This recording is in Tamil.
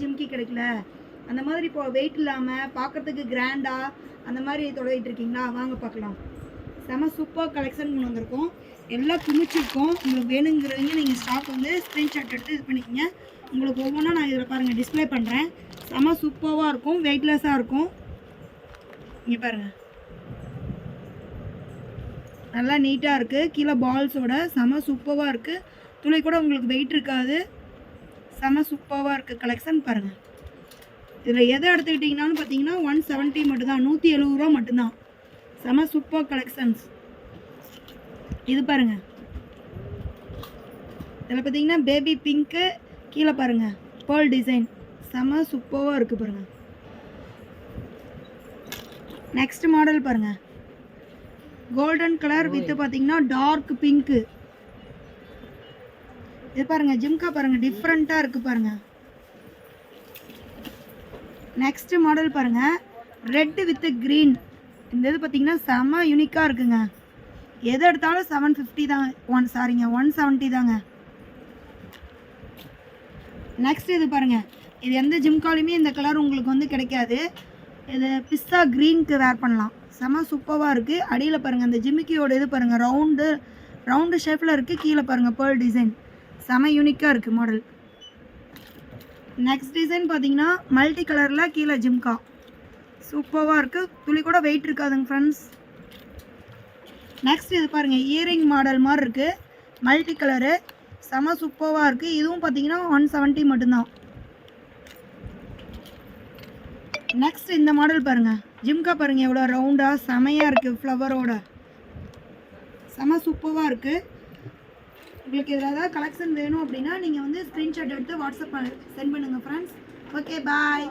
ஜிம்கி கிடைக்கல, அந்த மாதிரி இப்போ வெயிட் இல்லாமல் பார்க்குறதுக்கு கிராண்டாக அந்த மாதிரி தொடங்கிட்டு இருக்கீங்களா? வாங்க பார்க்கலாம். செம சூப்பர் கலெக்ஷன் கொண்டு வந்திருக்கோம். எல்லாம் குமிச்சிருக்கோம். உங்களுக்கு வேணுங்கிறவங்க நீங்கள் ஸ்டாக் வந்து ஸ்க்ரீன்ஷாட் எடுத்து இது பண்ணிக்கோங்க. உங்களுக்கு ஒவ்வொன்றா நான் இதில் பாருங்கள் டிஸ்பிளே பண்ணுறேன். செம சூப்பராக இருக்கும், வெயிட்லெஸ்ஸாக இருக்கும். இங்கே பாருங்கள், நல்லா நீட்டாக இருக்குது. கீழே பால்ஸோட செம சூப்பராக இருக்குது. துளி கூட உங்களுக்கு வெயிட் இருக்காது. செம சூப்பராக இருக்குது கலெக்ஷன் பாருங்கள். இதில் எதை எடுத்துக்கிட்டிங்கனாலும் பார்த்தீங்கன்னா 170 மட்டும்தான், 170 ரூபா மட்டும்தான். செம சூப்பர் கலெக்ஷன்ஸ். இது பாருங்கள், இதில் பார்த்தீங்கன்னா பேபி பிங்க்கு, கீழே பாருங்கள் பேர்ல் டிசைன், செம சூப்பராக இருக்குது பாருங்கள். நெக்ஸ்ட் மாடல் பாருங்கள், கோல்டன் கலர் வித் பார்த்தீங்கன்னா டார்க் பிங்க்கு. இது பாருங்கள் ஜிம்கா பாருங்கள், டிஃப்ரெண்ட்டாக இருக்குது பாருங்கள். நெக்ஸ்ட் மாடல் பாருங்கள், ரெட் வித் க்ரீன். இந்த இது பார்த்தீங்கன்னா செம்ம யூனிக்காக இருக்குங்க. எது எடுத்தாலும் 750 தாங்க, 170 தாங்க. நெக்ஸ்ட் இது பாருங்கள், இது எந்த ஜிம்காலையுமே இந்த கலர் உங்களுக்கு வந்து கிடைக்காது. இது பிஸ்தா க்ரீனுக்கு வேர் பண்ணலாம். செம்ம சூப்பராக இருக்குது. அடியில் பாருங்கள் அந்த ஜிமிக்கியோட இது பாருங்கள், ரவுண்டு ஷேப்பில் இருக்குது. கீழே பாருங்கள் பேர்ல் டிசைன், செம்ம யூனிக்காக இருக்குது மாடல். நெக்ஸ்ட் டிசைன் பார்த்தீங்கன்னா மல்டி கலரில் கீழே ஜிம்கா, சூப்பராக இருக்குது. துளி கூட வெயிட் இருக்காதுங்க ஃப்ரெண்ட்ஸ். நெக்ஸ்ட் இது பாருங்கள், இயரிங் மாடல் மாதிரி இருக்குது, மல்டி கலரு, செம சூப்பராக இருக்குது. இதுவும் பார்த்தீங்கன்னா 170 மட்டும்தான். நெக்ஸ்ட் இந்த மாடல் பாருங்கள், ஜிம்கா பாருங்கள் எவ்வளோ ரவுண்டாக செமையாக இருக்குது, ஃப்ளவரோட செம சூப்பராக இருக்குது. உங்களுக்கு இதில் ஏதாவது கலெக்ஷன் வேணும் அப்படின்னா நீங்கள் வந்து ஸ்க்ரீன்ஷாட் எடுத்து வாட்ஸ்அப் சென்ட் பண்ணுங்கள் ஃப்ரெண்ட்ஸ். Okay bye.